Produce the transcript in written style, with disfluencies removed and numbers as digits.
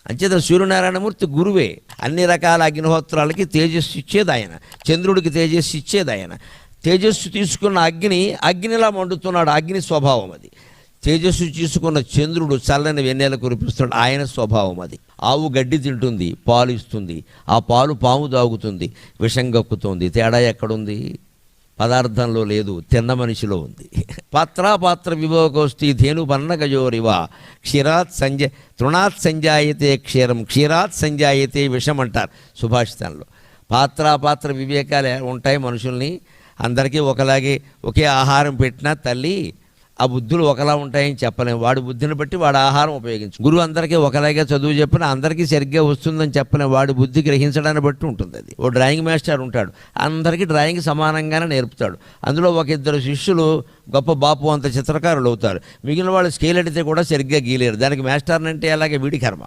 అంచేత సూర్యనారాయణమూర్తి గురువే. అన్ని రకాల అగ్నిహోత్రాలకి తేజస్సు ఇచ్చేది ఆయన, చంద్రుడికి తేజస్సు ఇచ్చేది ఆయన. తేజస్సు తీసుకున్న అగ్నిలా మండుతున్నాడు, అగ్ని స్వభావం అది. తేజస్సు తీసుకున్న చంద్రుడు చల్లని వెన్నెల కురిపిస్తున్నాడు, ఆయన స్వభావం అది. ఆవు గడ్డి తింటుంది, పాలు ఇస్తుంది, ఆ పాలు పాము తాగుతుంది, విషం గక్కుతుంది. తేడా ఎక్కడుంది? పదార్థంలో లేదు, తిన్న మనిషిలో ఉంది. పాత్ర విభోగోస్తి ధేను పన్నగజోరివ తృణాత్ సంజాయతే క్షీరం క్షీరాత్ సంజాయతే విషం అంటారు సుభాషితంలో. పాత్ర వివేకాలు ఉంటాయి మనుషుల్ని. అందరికీ ఒకలాగే ఒకే ఆహారం పెట్టినా తల్లి ఆ బుద్ధులు ఒకలా ఉంటాయని చెప్పలేము. వాడి బుద్ధిని బట్టి వాడు ఆహారం ఉపయోగించు. గురువు అందరికీ ఒకలాగే చదువు చెప్పినా అందరికీ సరిగ్గా వస్తుందని చెప్పలేము. వాడి బుద్ధి గ్రహించడాన్ని బట్టి ఉంటుంది అది. ఓ డ్రాయింగ్ మాస్టర్ ఉంటాడు, అందరికీ డ్రాయింగ్ సమానంగానే నేర్పుతాడు. అందులో ఒక ఇద్దరు శిష్యులు గొప్ప బాపు అంత చిత్రకారులు అవుతారు, మిగిలిన వాళ్ళు స్కేల్ అడితే కూడా సరిగ్గా గీలేరు. దానికి మాస్టర్ని అంటే అలాగే వీడి కర్మ.